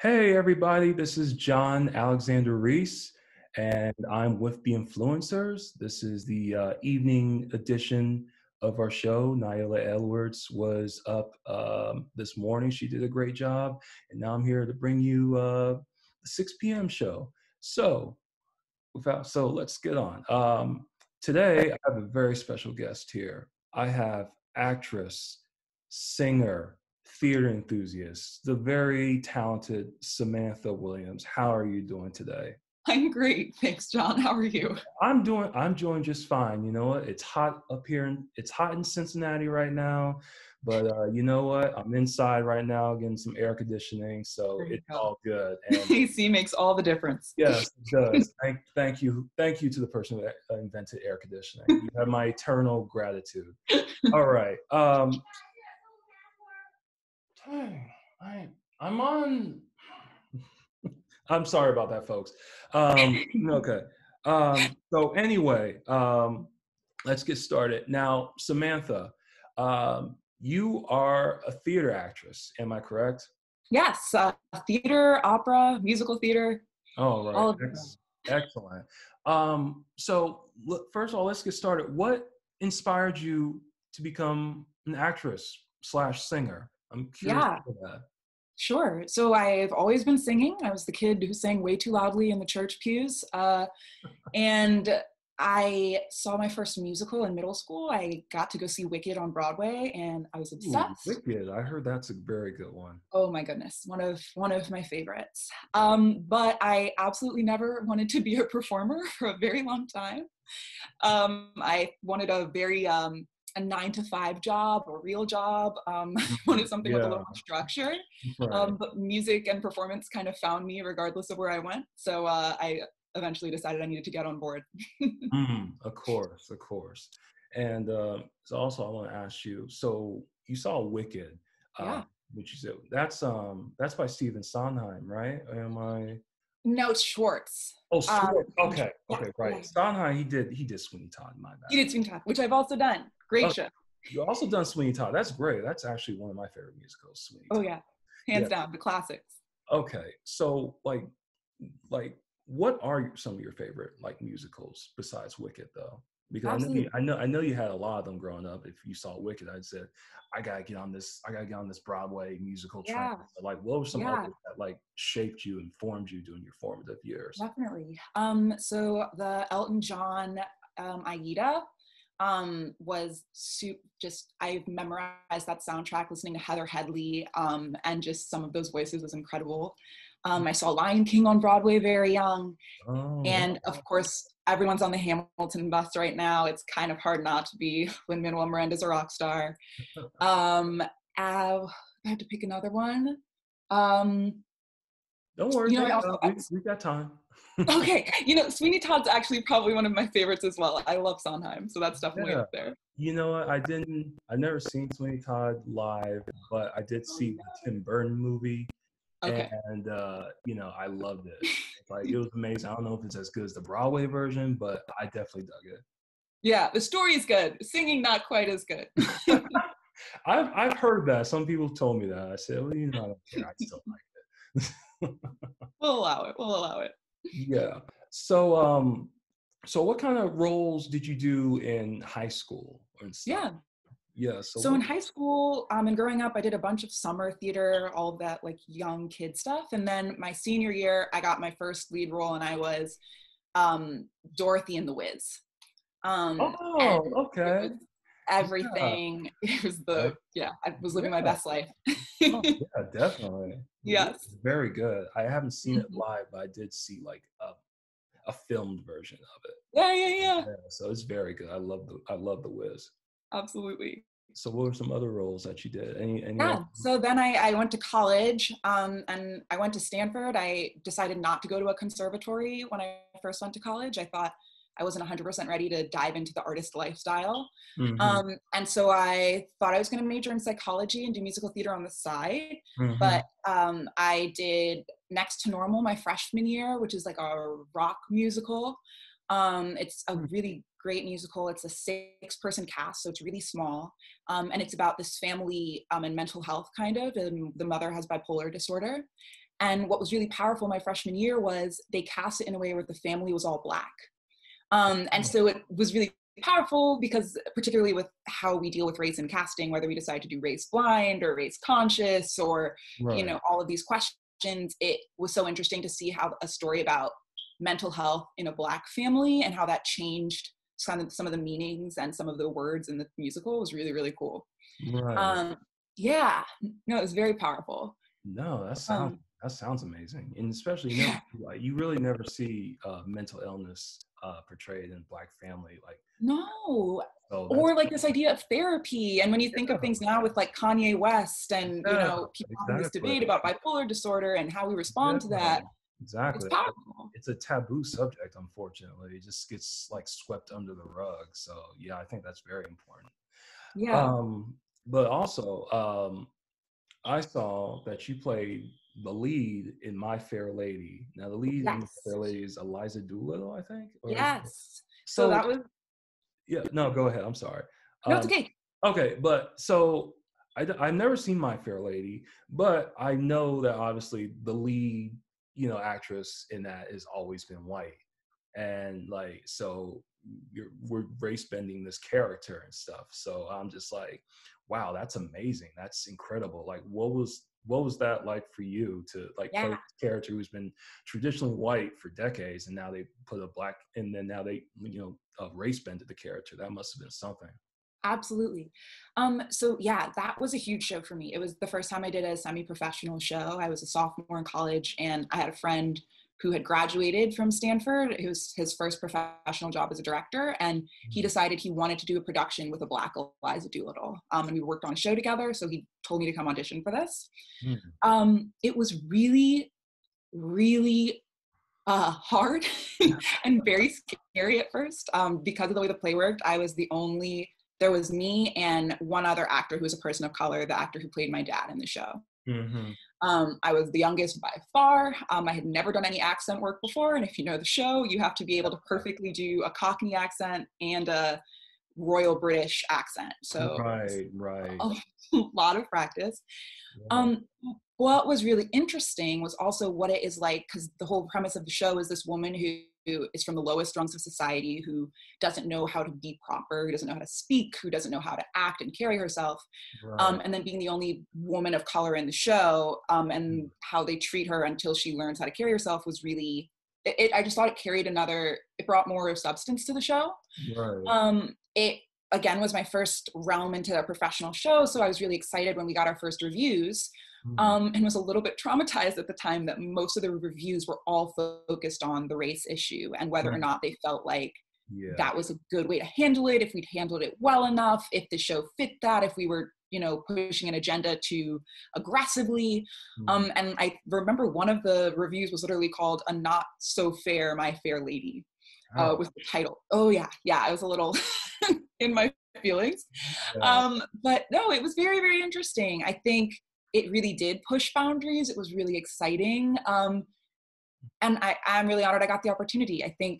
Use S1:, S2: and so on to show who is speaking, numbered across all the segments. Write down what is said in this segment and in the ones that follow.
S1: Hey, everybody, this is John Alexander Reese, and I'm with the Influencers. This is the evening edition of our show. Nyla Edwards was up this morning. She did a great job, and now I'm here to bring you the 6 p.m. show. So, let's get on. Today, I have a very special guest here. I have actress, singer, theater enthusiast, the very talented Samantha Williams. How are you doing today?
S2: I'm great. Thanks, John. How are you?
S1: I'm doing just fine. You know what? It's hot up here it's hot in Cincinnati right now, but you know what? I'm inside right now getting some air conditioning, so
S2: There you
S1: it's
S2: go.
S1: all good. And
S2: AC makes all the difference.
S1: yes, it does. Thank you to the person who invented air conditioning. You have my eternal gratitude. All right. Dang, I'm on. I'm sorry about that, folks. Okay. So anyway, let's get started. Now, Samantha, you are a theater actress. Am I correct?
S2: Yes, theater, opera, musical theater,
S1: All right.
S2: all of them.
S1: Excellent. First of all, let's get started. What inspired you to become an actress slash singer? I'm curious
S2: Yeah,
S1: about that.
S2: sure. So I've always been singing. I was the kid who sang way too loudly in the church pews. And I saw my first musical in middle school. I got to go see Wicked on Broadway, and I was
S1: Ooh,
S2: obsessed.
S1: Wicked. I heard that's a very good one.
S2: Oh my goodness, one of my favorites. But I absolutely never wanted to be a performer for a very long time. I wanted a 9 to 5 job, a real job. I wanted something with a little
S1: Yeah,
S2: more structure.
S1: right.
S2: But music and performance kind of found me regardless of where I went. So I eventually decided I needed to get on board.
S1: Of course, of course. And so also I want to ask you, so you saw Wicked, uh,
S2: Yeah.
S1: which you said that's by Stephen Sondheim, right? Am I
S2: No, it's Schwartz.
S1: Oh, Schwartz. Okay,
S2: Yeah,
S1: okay,
S2: yeah.
S1: right. Sondheim, he did Sweeney Todd, my
S2: You
S1: bad.
S2: did Swing Talk, which I've also done. Great
S1: Oh,
S2: show.
S1: you also done Sweeney Todd. That's great. That's actually one of my favorite musicals, Sweeney
S2: Oh
S1: Todd.
S2: yeah, hands
S1: Yeah.
S2: down, the classics.
S1: Okay. So what are some of your favorite like musicals besides Wicked though? Because
S2: Absolutely.
S1: I know you had a lot of them growing up. If you saw Wicked, I'd said I gotta get on this Broadway musical train.
S2: Yeah,
S1: So, like, what were some
S2: yeah.
S1: others that like shaped you and formed you during your formative years?
S2: Definitely. So the Elton John Aida was just I've memorized that soundtrack listening to Heather Headley, and just some of those voices was incredible. I saw Lion King on Broadway very young,
S1: Oh,
S2: and of course everyone's on the Hamilton bus right now. It's kind of hard not to be when Manuel Miranda's a rock star. Um, I have to pick another one. Um,
S1: don't worry,
S2: you know,
S1: take
S2: I
S1: it
S2: also
S1: out. We got time.
S2: Okay, Sweeney Todd's actually probably one of my favorites as well. I love Sondheim, so that's definitely
S1: Yeah.
S2: up there.
S1: You know what? I never seen Sweeney Todd live, but I did
S2: Oh,
S1: see the Tim Burton movie,
S2: no. Okay.
S1: and I loved it. Like it was amazing. I don't know if it's as good as the Broadway version, but I definitely dug
S2: Yeah, the story is good. Singing not quite as good.
S1: it. I've heard that. Some people told me that. I said, well, I don't care. I still like it.
S2: We'll allow it. We'll allow it.
S1: Yeah. So so what kind of roles did you do in high school and stuff?
S2: Yeah.
S1: Yeah. So
S2: So in
S1: what?
S2: high school, and growing up, I did a bunch of summer theater, all of that like young kid stuff. And then my senior year, I got my first lead role, and I was Dorothy in The Wiz. And
S1: Oh,
S2: it
S1: okay.
S2: was
S1: Yeah.
S2: everything. It was I was living my
S1: Yeah.
S2: best life.
S1: Oh, yeah, definitely. The Wiz
S2: Yes.
S1: is very good. I haven't seen it
S2: Mhm.
S1: live, but I did see like a filmed version of it.
S2: Yeah, yeah, yeah.
S1: Yeah, so it's very good. I love the Wiz.
S2: Absolutely.
S1: So what were some other roles that you did? Any other?
S2: Yeah. So then I went to college, and I went to Stanford. I decided not to go to a conservatory when I first went to college. I thought I wasn't 100% ready to dive into the artist lifestyle.
S1: Mm-hmm.
S2: And so I thought I was going to major in psychology and do musical theater on the side.
S1: Mm-hmm.
S2: But I did Next to Normal my freshman year, which is like a rock musical. It's a really great musical. It's a 6-person cast, so it's really small. And it's about this family and mental health kind of, and the mother has bipolar disorder. And what was really powerful my freshman year was they cast it in a way where the family was all Black. And so it was really powerful because particularly with how we deal with race in casting, whether we decide to do race blind or race conscious or,
S1: Right.
S2: you know, all of these questions, it was so interesting to see how a story about mental health in a Black family and how that changed some of the meanings and some of the words in the musical was really, really cool.
S1: Right.
S2: Yeah, no, it was very powerful.
S1: No, that sounds amazing, and especially
S2: Yeah.
S1: like you really never see mental illness portrayed in Black family, like
S2: No.
S1: so that's
S2: Or like this idea of therapy. And when you think of
S1: yeah,
S2: things now with like Kanye West and, you
S1: yeah,
S2: know, people having this
S1: exactly,
S2: debate about bipolar disorder and how we respond to
S1: yeah,
S2: that, it's
S1: exactly.
S2: powerful.
S1: It's a taboo subject, unfortunately. It just gets like swept under the rug. So yeah, I think that's very important.
S2: Yeah.
S1: Um, but also, I saw that you played the lead in My Fair Lady. Now, the lead in My
S2: Yes.
S1: Fair Lady is Eliza Doolittle, I think. Or is it?
S2: Yes. So
S1: So
S2: that was,
S1: yeah, no, go ahead. I'm sorry.
S2: no, it's
S1: Um,
S2: okay.
S1: okay, but so I've never seen My Fair Lady, but I know that obviously the lead, actress in that has always been white, and like so we're race bending this character and stuff. So I'm just like, wow, that's amazing. That's incredible. Like, what was that like for you to like play
S2: Yeah.
S1: this character who's been traditionally white for decades, and now they put a Black, and then now they race bended the character? That must have been something.
S2: Absolutely. So yeah, that was a huge show for me. It was the first time I did a semi-professional show. I was a sophomore in college and I had a friend who had graduated from Stanford. It was his first professional job as a director. And he decided he wanted to do a production with a Black Eliza Doolittle. And we worked on a show together. So he told me to come audition for this.
S1: Mm.
S2: It was really, really hard and very scary at first. Because of the way the play worked, there was me and one other actor who was a person of color, the actor who played my dad in the show.
S1: Mm-hmm.
S2: I was the youngest by far. I had never done any accent work before. And if you know the show, you have to be able to perfectly do a Cockney accent and a Royal British accent. So
S1: Right.
S2: a lot of practice.
S1: Right.
S2: What was really interesting was also what it is like, because the whole premise of the show is this woman who is from the lowest rungs of society, who doesn't know how to be proper, who doesn't know how to speak, who doesn't know how to act and carry herself.
S1: Right.
S2: And then being the only woman of color in the show, and how they treat her until she learns how to carry herself was really, I just thought it brought more of substance to the show.
S1: Right.
S2: It again was my first realm into a professional show, so I was really excited when we got our first reviews, and was a little bit traumatized at the time that most of the reviews were all focused on the race issue and whether or not they felt like
S1: Yeah.
S2: that was a good way to handle it, if we'd handled it well enough, if the show fit that, if we were, pushing an agenda too aggressively. And I remember one of the reviews was literally called "A Not So Fair My Fair Lady,"
S1: Oh.
S2: with the title. Oh yeah, I was a little in my feelings.
S1: Yeah.
S2: But no, it was very, very interesting. I think it really did push boundaries. It was really exciting. And I'm really honored I got the opportunity. I think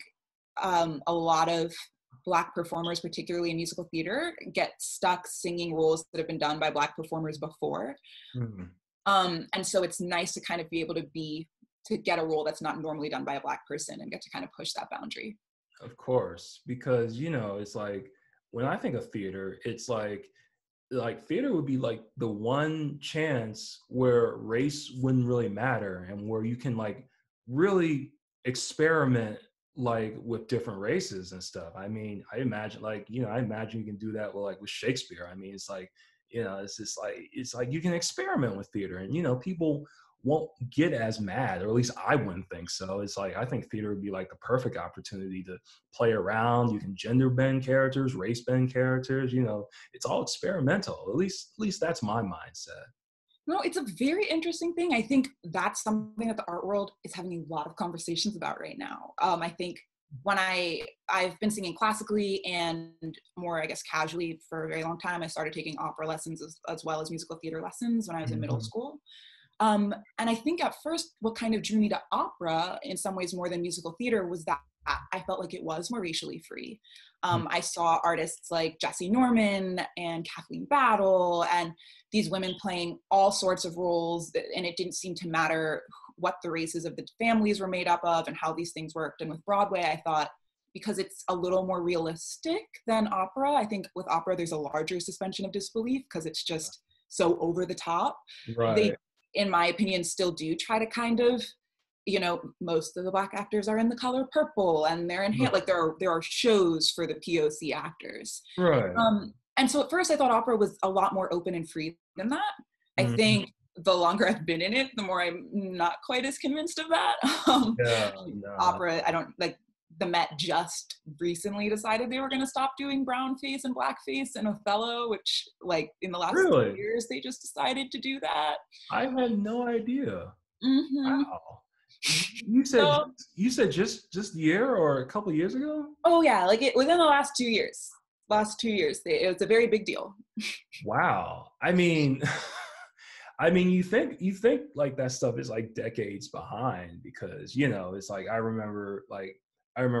S2: a lot of Black performers, particularly in musical theater, get stuck singing roles that have been done by Black performers before.
S1: Mhm.
S2: And so it's nice to kind of be able to get a role that's not normally done by a Black person and get to kind of push that boundary.
S1: Of course, because it's like when I think of theater, it's like theater would be like the one chance where race wouldn't really matter and where you can like really experiment like with different races and stuff. I mean, I imagine you can do that with Shakespeare. I mean, it's like, it's just like it's like you can experiment with theater, and people won't get as mad, or at least I wouldn't think so. It's like I think theater would be like the perfect opportunity to play around. You can gender bend characters, race bend characters. It's all experimental. At least that's my mindset.
S2: No, it's a very interesting thing. I think that's something that the art world is having a lot of conversations about right now. I think when I've been singing classically and more, I guess, casually for a very long time. I started taking opera lessons as well as musical theater lessons when I was in middle school. And I think at first what kind of drew me to opera in some ways more than musical theater was that I felt like it was more racially free. I saw artists like Jessie Norman and Kathleen Battle and these women playing all sorts of roles, and it didn't seem to matter what the races of the families were made up of and how these things worked. And with Broadway, I thought, because it's a little more realistic than opera, I think with opera, there's a larger suspension of disbelief because it's just so over the top.
S1: Right.
S2: They, in my opinion, still do try to kind of, you know, most of the Black actors are in the color purple and they're in hand, like there are shows for the POC actors.
S1: Right.
S2: And so at first I thought opera was a lot more open and free than that. I think the longer I've been in it, the more I'm not quite as convinced of that. Opera, I don't like, the Met just recently decided they were going to stop doing brown face and black face in Othello, which like in the last 2 years, they just decided to do that.
S1: I had no idea.
S2: Mm-hmm.
S1: Wow. You said just a year or a couple of years ago?
S2: Oh yeah, like within the last 2 years. It was a very big deal.
S1: Wow. I mean, you think like that stuff is like decades behind because, you know, it's like I remember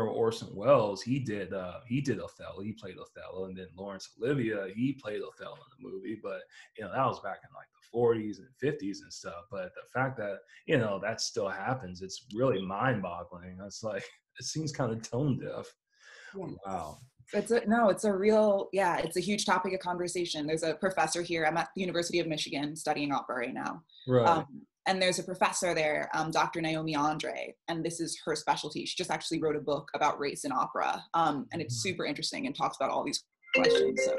S1: Orson Welles, he did Othello, he played Othello, and then Laurence Olivier, he played Othello in the movie, but you know, that was back in like the 40s and 50s and stuff. But the fact that, you know, that still happens, it's really mind-boggling. It's like, it seems kind of tone deaf. Yeah. Wow.
S2: It's a huge topic of conversation. There's a professor here, I'm at the University of Michigan studying opera right now.
S1: Right.
S2: And there's a professor there, Dr. Naomi Andre, and this is her specialty. She just actually wrote a book about race in opera, and it's super interesting and talks about all these questions. So.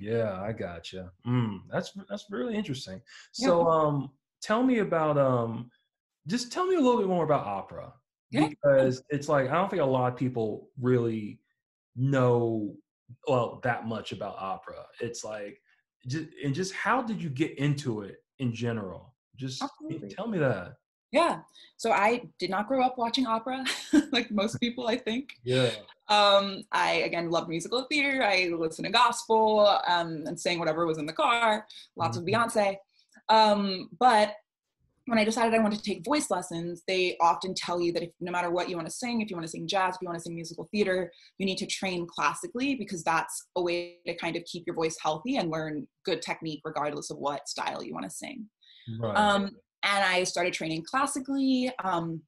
S1: Yeah, I gotcha. That's really interesting. So, tell me about just tell me a little bit more about opera, because it's like I don't think a lot of people really know that much about opera. It's like just how did you get into it in general? Just tell me that.
S2: Yeah. So I did not grow up watching opera like most people, I think.
S1: Yeah.
S2: I, again, loved musical theater. I listened to gospel and sang whatever was in the car, lots of Beyonce. But when I decided I wanted to take voice lessons, they often tell you that no matter what you want to sing, if you want to sing jazz, if you want to sing musical theater, you need to train classically because that's a way to kind of keep your voice healthy and learn good technique regardless of what style you want to sing.
S1: Right.
S2: And I started training classically. I'm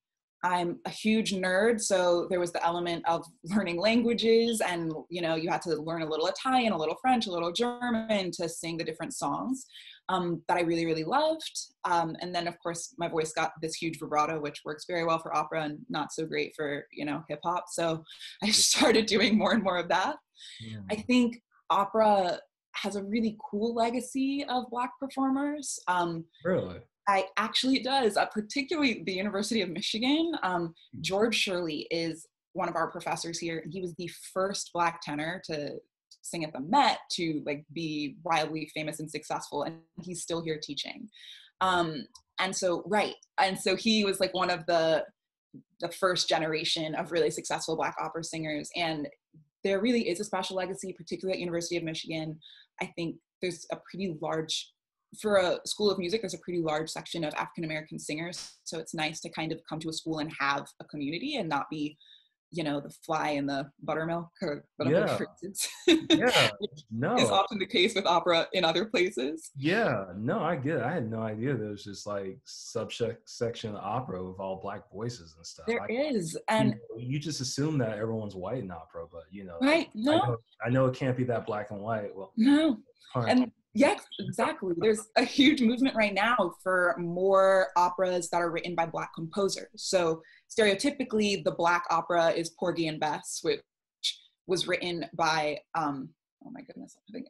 S2: a huge nerd, so there was the element of learning languages, and you know, you had to learn a little Italian, a little French, a little German to sing the different songs that I really, really loved. And then, of course, my voice got this huge vibrato, which works very well for opera and not so great for, you know, hip hop. So I started doing more and more of that. Yeah. I think opera has a really cool legacy of Black performers.
S1: Really?
S2: It does, particularly the University of Michigan. George Shirley is one of our professors here, and he was the first Black tenor to sing at the Met to like be wildly famous and successful, and he's still here teaching. And so he was like one of the first generation of really successful Black opera singers, and there really is a special legacy, particularly at University of Michigan. I think there's a pretty large, for a school of music, there's a pretty large section of African-American singers. So it's nice to kind of come to a school and have a community and not be, you know, the fly in the buttermilk, or whatever, for instance.
S1: Yeah, no.
S2: It's often the case with opera in other places.
S1: Yeah, no, I get it. I had no idea there was just like subsection of opera with all Black voices and stuff.
S2: There is. And
S1: you just assume that everyone's white in opera, but you know,
S2: right? No,
S1: I know it can't be that black and white. Well,
S2: no, and yes, exactly. There's a huge movement right now for more operas that are written by Black composers. So stereotypically, the Black opera is Porgy and Bess, which was written by, oh my goodness, I think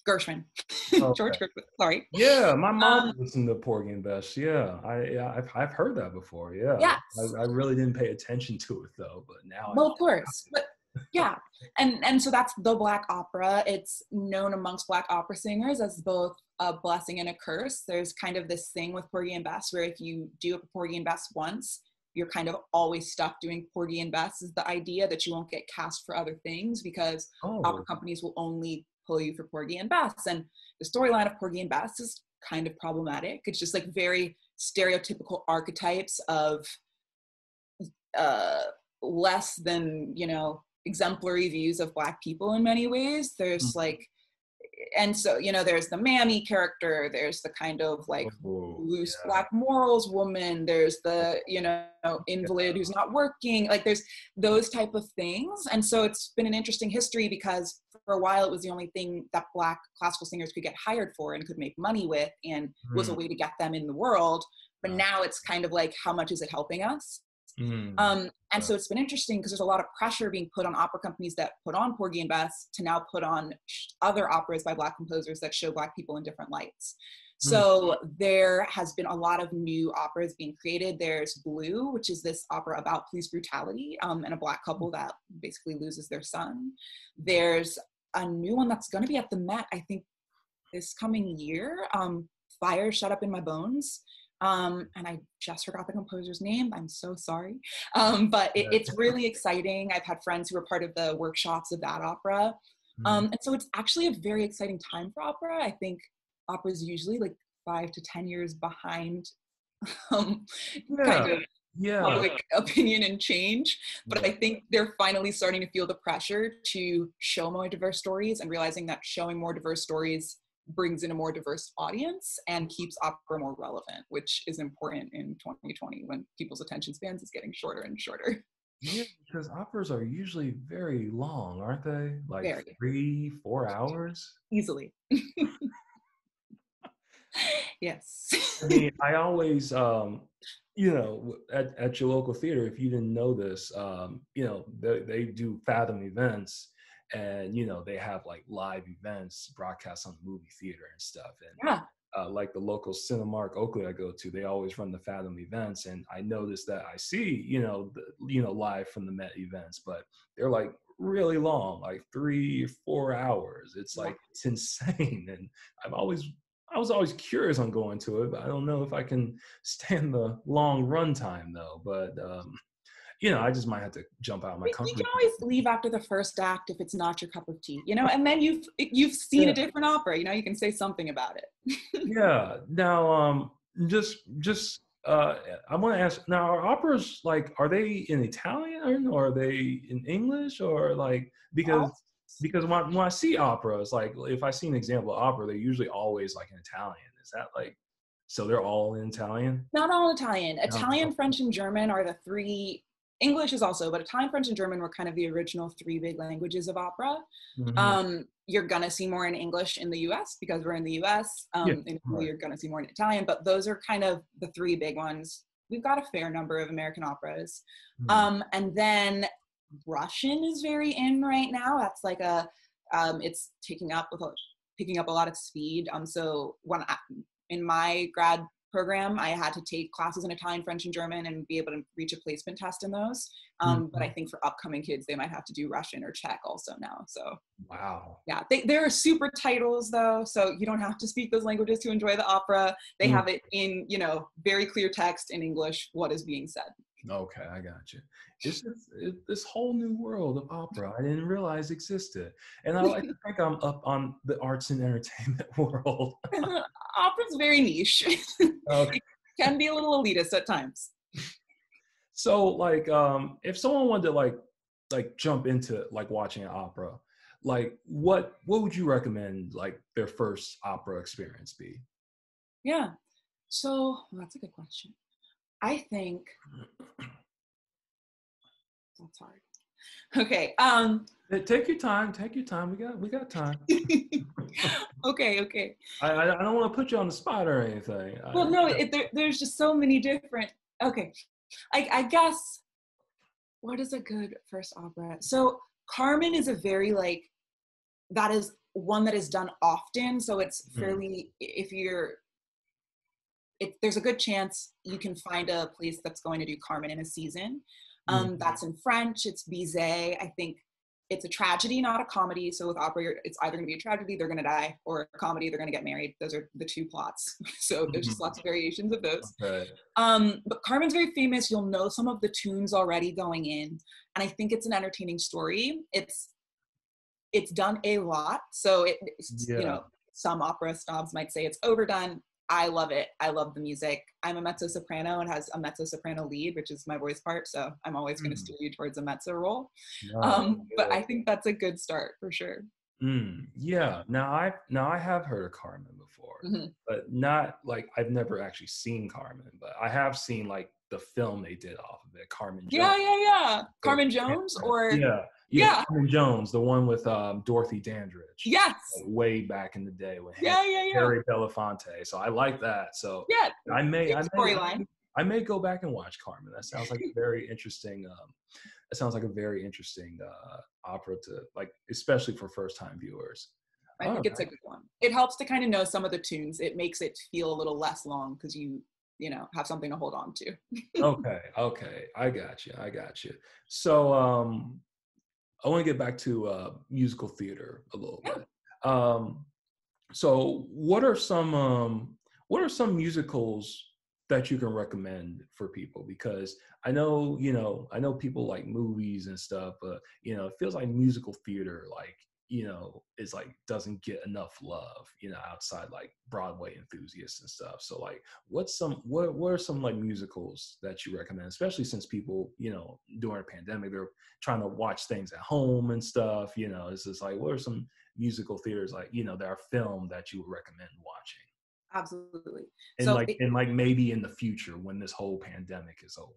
S2: Gershwin. Okay. George Gershwin, sorry.
S1: Yeah, my mom listened to Porgy and Bess. Yeah, I've heard that before. Yeah.
S2: Yes.
S1: I really didn't pay attention to it though, but now.
S2: Well, of course, but yeah, and so that's the Black opera. It's known amongst Black opera singers as both a blessing and a curse. There's kind of this thing with Porgy and Bess where if you do a Porgy and Bess once, you're kind of always stuck doing Porgy and Bess. Is the idea that you won't get cast for other things because opera companies will only pull you for Porgy and Bess. And the storyline of Porgy and Bess is kind of problematic. It's just like very stereotypical archetypes of less than, you know, exemplary views of Black people in many ways. There's like, and so, you know, there's the mammy character, there's the kind of like
S1: Oh,
S2: loose
S1: yeah.
S2: Black morals woman, there's the, you know, invalid who's not working, like there's those type of things. And so it's been an interesting history because for a while it was the only thing that Black classical singers could get hired for and could make money with, and was a way to get them in the world. But now it's kind of like, how much is it helping us? And so it's been interesting because there's a lot of pressure being put on opera companies that put on Porgy and Bess to now put on other operas by Black composers that show Black people in different lights. So there has been a lot of new operas being created. There's Blue, which is this opera about police brutality and a Black couple that basically loses their son. There's a new one that's going to be at the Met, I think, this coming year, Fire Shut Up in My Bones. And I just forgot the composer's name. I'm so sorry. But it's really exciting. I've had friends who were part of the workshops of that opera. And so it's actually a very exciting time for opera. I think opera is usually like 5 to 10 years behind kind of public opinion and change. But I think they're finally starting to feel the pressure to show more diverse stories and realizing that showing more diverse stories brings in a more diverse audience and keeps opera more relevant, which is important in 2020 when people's attention spans is getting shorter and shorter.
S1: Yeah, because operas are usually very long, aren't they? Like
S2: Very.
S1: 3-4 hours?
S2: Easily. Yes.
S1: I mean, I always, you know, at your local theater, if you didn't know this, you know, they do Fathom Events, and, you know, they have like live events broadcast on the movie theater and stuff. And like the local Cinemark Oakley I go to, they always run the Fathom Events. And I notice that I see, you know, live from the Met events, but they're like really long, like 3-4 hours. It's like, it's insane. And I was always curious on going to it, but I don't know if I can stand the long run time though. But you know, I just might have to jump out of my comfort.
S2: You can always leave after the first act if it's not your cup of tea, you know, and then you've seen a different opera, you know, you can say something about it.
S1: Yeah. Now, I want to ask. Now, are operas like, are they in Italian or are they in English, or like, because when I see operas, like if I see an example of opera, they're usually always like in Italian. Is that like, so they're all in Italian?
S2: Not all Italian. Italian, French, and German are the three. English is also, but Italian, French, and German were kind of the original 3 big languages of opera. You're gonna see more in English in the US because we're in the US. You're gonna see more in Italian, but those are kind of the 3 big ones. We've got a fair number of American operas. And then Russian is very in right now. That's like it's picking up a lot of speed. So in my grad program, I had to take classes in Italian, French, and German and be able to reach a placement test in those. But I think for upcoming kids, they might have to do Russian or Czech also now. So
S1: wow.
S2: Yeah, there are super titles though, so you don't have to speak those languages to enjoy the opera. They have it in, you know, very clear text in English, what is being said.
S1: Okay, I got you. It's just this whole new world of opera I didn't realize existed. And I like to think I'm up on the arts and entertainment world.
S2: Opera's very niche.
S1: Okay.
S2: It can be a little elitist at times.
S1: So like, if someone wanted to like jump into like watching an opera, like what would you recommend like their first opera experience be?
S2: Yeah, so that's a good question. I think that's hard. Okay.
S1: Take your time. Take your time. We got time.
S2: Okay.
S1: I don't want to put you on the spot or anything.
S2: Well, no, there's just so many different. Okay, I guess what is a good first opera? So Carmen is a very that is one that is done often. So it's fairly there's a good chance you can find a place that's going to do Carmen in a season. That's in French. It's Bizet. I think it's a tragedy, not a comedy. So with opera, it's either going to be a tragedy, they're going to die, or a comedy, they're going to get married. Those are the 2 plots. So there's just lots of variations of those.
S1: Okay.
S2: But Carmen's very famous. You'll know some of the tunes already going in. And I think it's an entertaining story. It's done a lot. So you know, some opera snobs might say it's overdone. I love it. I love the music. I'm a mezzo soprano and has a mezzo soprano lead, which is my voice part. So I'm always going to steer you towards a mezzo role. But I think that's a good start for sure.
S1: Yeah. Now I have heard of Carmen before,
S2: Mhm.
S1: but not like I've never actually seen Carmen, but I have seen like the film they did off of it, Carmen Jones.
S2: Yeah, yeah, yeah.
S1: So,
S2: Carmen Jones or
S1: yeah,
S2: yeah,
S1: Carmen Jones, the one with Dorothy Dandridge,
S2: yes.
S1: like, way back in the day with
S2: Yeah, yeah, yeah.
S1: Harry Belafonte. So I like that. So
S2: Yeah.
S1: I may,
S2: Same
S1: I may, I
S2: storyline.
S1: may, I may go back and watch Carmen. That sounds like a very interesting. That sounds like a very interesting opera to like, especially for first time viewers.
S2: I
S1: All
S2: think it's a good one. It helps to kind of know some of the tunes. It makes it feel a little less long because you know, have something to hold on to.
S1: right. Okay. I got you. I got you. So I want to get back to musical theater a little
S2: Yeah.
S1: bit. Um, So, what are some musicals that you can recommend for people? Because I know, I know people like movies and stuff, but it feels like musical theater, like, is like doesn't get enough love, outside like Broadway enthusiasts and stuff. So like what are some like musicals that you recommend, especially since people, during a pandemic, they're trying to watch things at home and stuff, it's just like what are some musical theaters like that are filmed that you would recommend watching
S2: Absolutely.
S1: and
S2: So
S1: like maybe in the future when this whole pandemic is over?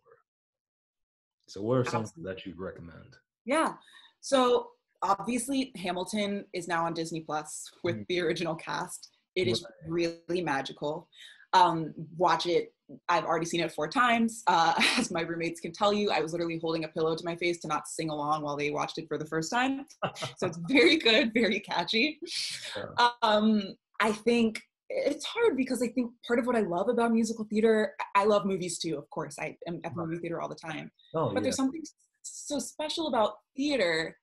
S1: So what are some
S2: absolutely.
S1: that you'd recommend?
S2: Yeah. So obviously Hamilton is now on Disney Plus with
S1: Mm,
S2: the original cast. It is
S1: right.
S2: really magical. Watch it. I've already seen it 4 times. As my roommates can tell you, I was literally holding a pillow to my face to not sing along while they watched it for the first time. So it's very good, very catchy.
S1: Yeah.
S2: I think it's hard because I think part of what I love about musical theater, I love movies too, of course. I am at the movie
S1: Right.
S2: theater all the time.
S1: Oh
S2: But
S1: yeah.
S2: there's something so special about theater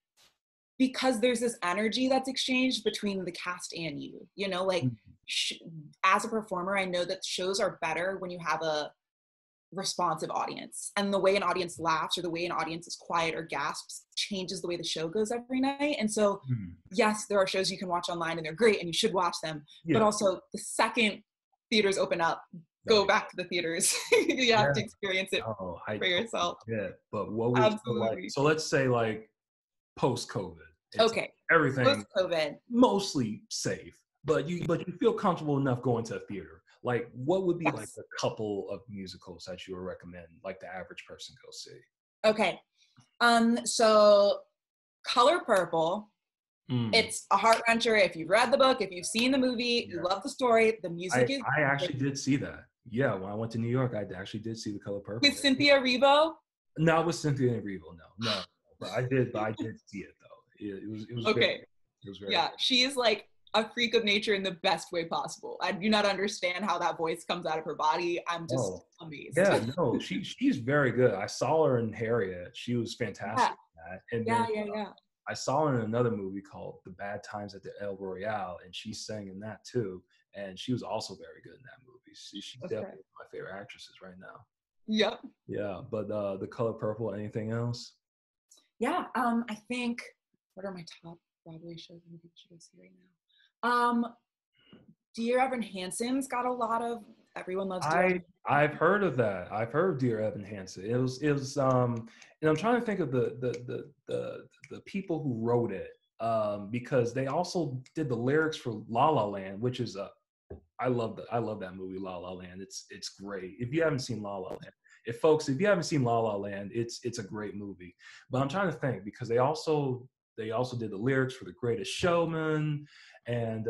S2: because there's this energy that's exchanged between the cast and you. You know, like
S1: Mm,
S2: as a performer, I know that shows are better when you have a responsive audience. And the way an audience laughs or the way an audience is quiet or gasps changes the way the show goes every night. And so,
S1: mm.
S2: yes, there are shows you can watch online and they're great and you should watch them. But
S1: Yeah.
S2: also, the second theaters open up,
S1: Oh
S2: go back to the theaters. You
S1: yeah.
S2: have to experience it
S1: Oh, I
S2: for
S1: totally
S2: yourself.
S1: get. But what would so like?
S2: Absolutely.
S1: So let's say like post COVID, it's like
S2: Okay.
S1: everything
S2: Post COVID.
S1: mostly safe, but you feel comfortable enough going to a theater. Like, what would be like
S2: Yes.
S1: a couple of musicals that you would recommend, like the average person go see?
S2: Okay. So Color Purple,
S1: Mm,
S2: it's a heart wrencher. If you've read the book, if you've seen the movie, you
S1: yeah,
S2: love the story, the music is
S1: I actually did see that. Yeah, when I went to New York, I actually did see The Color Purple.
S2: with Cynthia Erivo.
S1: Not with Cynthia Erivo, no, but I did see it though. It was very
S2: Okay.
S1: good. It was very
S2: Yeah.
S1: good.
S2: She is like a freak of nature in the best way possible. I do not understand how that voice comes out of her body. I'm just
S1: Oh,
S2: amazed.
S1: yeah, no, she's very good. I saw her in Harriet. She was
S2: Yeah.
S1: fantastic in that. And
S2: Yeah.
S1: then
S2: Yeah. Yeah.
S1: I saw her in another movie called The Bad Times at the El Royale, and she sang in that too. And she was also very good in that movie. She's
S2: Okay.
S1: definitely one of my favorite actresses right now.
S2: Yep.
S1: Yeah, but The Color Purple, anything else?
S2: Yeah. I think, what are my top Broadway shows I think you should go see right now? Dear Evan Hansen's got a lot of, everyone loves Dear Evan.
S1: I've heard of that. I've heard of Dear Evan Hansen. It was and I'm trying to think of the people who wrote it, because they also did the lyrics for La La Land, which is I love that movie La La Land. It's great. If you haven't seen La La Land, if you haven't seen La La Land, it's a great movie. But I'm trying to think because they also did the lyrics for The Greatest Showman, and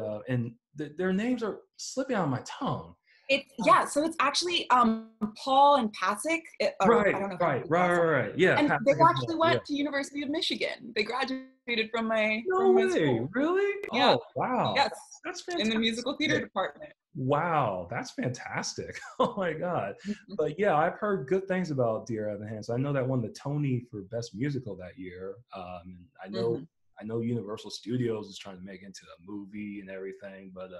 S1: their names are slipping on my tongue.
S2: It's yeah, so it's actually Paul and Pasek, or I
S1: Right,
S2: don't know how
S1: right,
S2: to
S1: right,
S2: pronounce it.
S1: right, right. Yeah,
S2: And they
S1: Patrick and
S2: actually
S1: Paul. Yeah.
S2: went to University of Michigan. They graduated from my
S1: No way,
S2: school.
S1: really?
S2: Yeah,
S1: Oh, wow.
S2: yes,
S1: That's
S2: in the musical theater
S1: fantastic.
S2: department.
S1: Wow, that's fantastic. Oh my God. But yeah, I've heard good things about Dear Evan Hansen. I know that won the Tony for Best Musical that year. And
S2: Hmm.
S1: I know Universal Studios is trying to make it into a movie and everything, but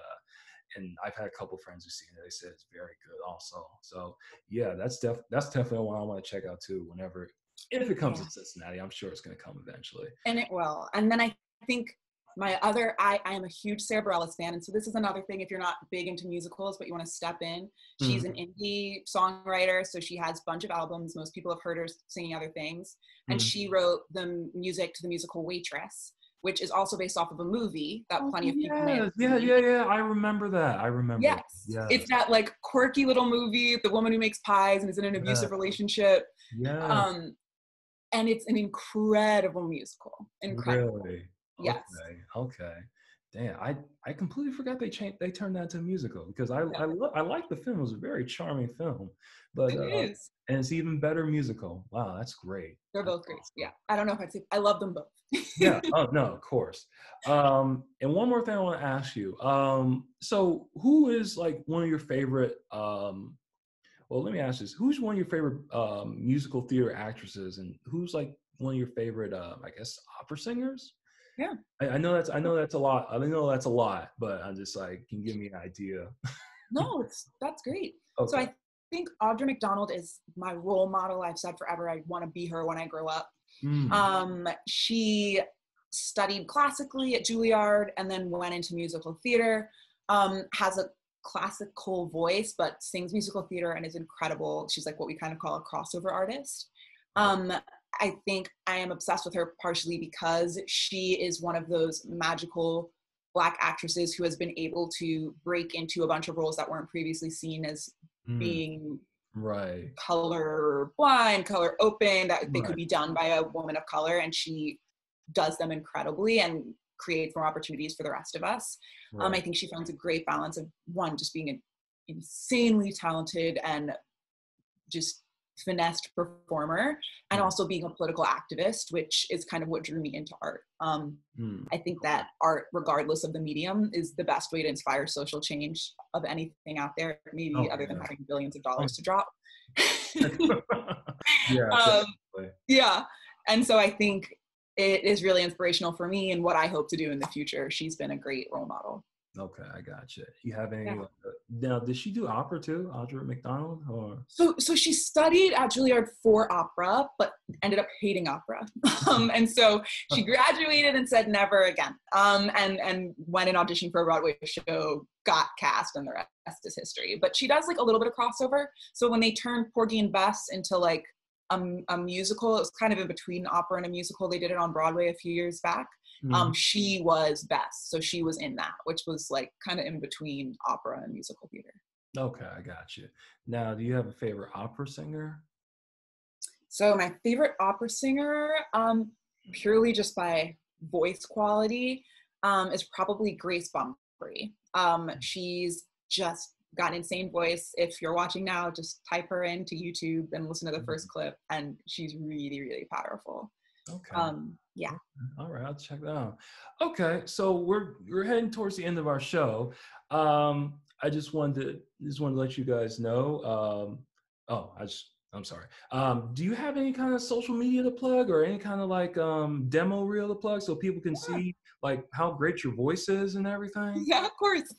S1: and I've had a couple friends who've seen it. They said it's very good also. So yeah, that's definitely one I want to check out too whenever if it comes
S2: Yeah,
S1: to Cincinnati. I'm sure it's gonna come eventually.
S2: and it will. And then I think I am a huge Sarah Bareilles fan, and so this is another thing. If you're not big into musicals, but you want to step in, she's an
S1: Mhm,
S2: indie songwriter, so she has a bunch of albums. Most people have heard her singing other things, and
S1: mhm.
S2: she wrote the music to the musical Waitress. which is also based off of a movie that
S1: Oh,
S2: plenty of people may have
S1: yeah,
S2: seen.
S1: yeah, yeah. I remember that. I remember.
S2: Yes.
S1: Yes.
S2: It's that like quirky little movie, the woman who makes pies and is in an
S1: Yeah.
S2: abusive relationship.
S1: Yeah.
S2: Um, and it's an incredible musical. Incredible.
S1: Really?
S2: Yes.
S1: Okay. Okay. Damn, I completely forgot they turned that into a musical because
S2: Yeah,
S1: I like the film. It was a very charming film, but
S2: it is.
S1: and it's even better musical. Wow, that's great.
S2: They're
S1: That's
S2: both great.
S1: awesome.
S2: Yeah. I don't know if I'd say I love them both.
S1: Yeah. Oh no, of course. And one more thing I want to ask you. So who is like one of your favorite well, let me ask this. Who's one of your favorite musical theater actresses, and who's like one of your favorite, I guess, opera singers?
S2: Yeah.
S1: I know that's a lot. I know that's a lot, but I'm just like, can you give me an idea?
S2: No, that's great. So
S1: Okay.
S2: I think Audra McDonald is my role model. I've said forever I want to be her when I grow up.
S1: Mm,
S2: She studied classically at Juilliard and then went into musical theater. Has a classical voice, but sings musical theater and is incredible. She's like what we kind of call a crossover artist. Um, I think I am obsessed with her partially because she is one of those magical Black actresses who has been able to break into a bunch of roles that weren't previously seen as
S1: mm,
S2: being
S1: right.
S2: color blind, color open, that they could
S1: Right.
S2: be done by a woman of color, and she does them incredibly and creates more opportunities for the rest of us. I
S1: Right.
S2: think she finds a great balance of one, just being an insanely talented and just finessed performer, and
S1: Mm,
S2: also being a political activist, which is kind of what drew me into art.
S1: mm.
S2: I think that art, regardless of the medium, is the best way to inspire social change of anything out there, maybe
S1: Oh
S2: other than
S1: yeah.
S2: having billions of
S1: Oh,
S2: dollars to drop.
S1: yeah.
S2: um,
S1: Definitely.
S2: yeah. And so I think it is really inspirational for me and what I hope to do in the future. She's been a great role model.
S1: Okay, I got you. You have
S2: Yeah.
S1: any? Now, did she do opera too, Audra McDonald? Or
S2: So she studied at Juilliard for opera, but ended up hating opera. And so she graduated and said never again. And went and auditioned for a Broadway show, got cast, and the rest is history. But she does like a little bit of crossover. So when they turned Porgy and Bess into like a musical, it was kind of in between opera and a musical. They did it on Broadway a few years back.
S1: Mhm.
S2: She was Bess, so she was in that, which was like kind of in between opera and musical theater.
S1: Okay, I got you. Now, do you have a favorite opera singer?
S2: So my favorite opera singer, purely just by voice quality, is probably Grace Bumbry. She's just got an insane voice. If you're watching now, just type her into YouTube and listen to the first
S1: Mhm.
S2: clip, and she's really, really powerful.
S1: Okay.
S2: Yeah.
S1: All right, I'll check that out. Okay, so we're heading towards the end of our show. I just wanted to let you guys know. I'm sorry. Do you have any kind of social media to plug or any kind of like demo reel to plug so people can see like how great your voice is and everything?
S2: Yeah, of course.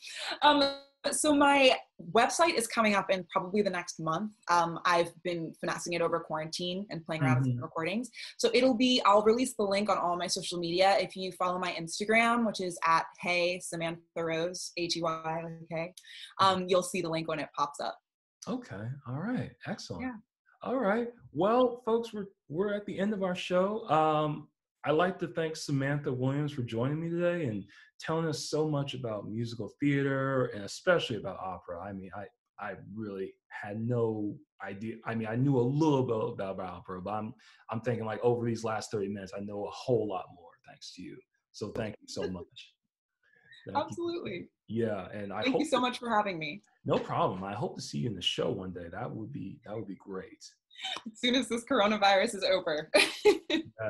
S2: So my website is coming up in probably the next month. I've been finessing it over quarantine and playing around with some
S1: Hmm.
S2: recordings. So I'll release the link on all my social media. If you follow my Instagram, which is at Hey Samantha Rose, HEY, okay, you'll see the link when it pops up.
S1: Okay. All right. Excellent.
S2: Yeah.
S1: All right. Well, folks, we're at the end of our show. I'd like to thank Samantha Williams for joining me today and telling us so much about musical theater and especially about opera. I mean, I really had no idea. I mean, I knew a little bit about opera, but I'm thinking like over these last 30 minutes, I know a whole lot more thanks to you. So thank you so much. Thank you.
S2: Absolutely.
S1: Yeah, and I
S2: Thank you
S1: hope
S2: so much for having me.
S1: no problem. I hope to see you in the show one day. That would be great.
S2: As soon as this coronavirus is over.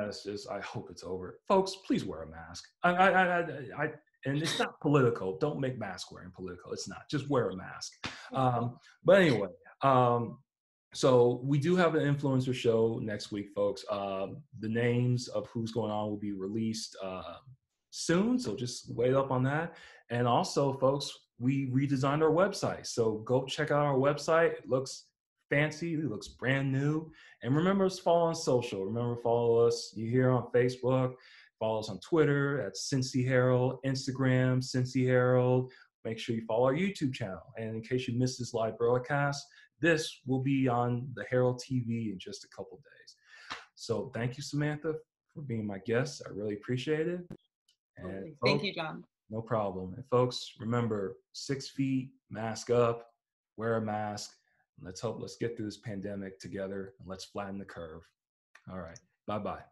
S1: It's just I hope it's over, folks. Please wear a mask. And it's not political. Don't make mask wearing political. It's not. Just wear a mask. But anyway, so we do have an influencer show next week, folks. The names of who's going on will be released soon, so just wait up on that. And also, folks, we redesigned our website, so go check out our website. It looks fancy. It looks brand new. And remember to follow on social. Remember to follow us. You here on Facebook. Follow us on Twitter at Cincy Herald, Instagram Cincy Herald. Make sure you follow our YouTube channel. And in case you missed this live broadcast, this will be on the Herald TV in just a couple days. So thank you, Samantha, for being my guest. I really appreciate it. And
S2: Thank
S1: folks,
S2: you, John.
S1: no problem. And folks, remember, 6 feet, mask up, wear a mask. Let's get through this pandemic together and let's flatten the curve. All right. Bye-bye.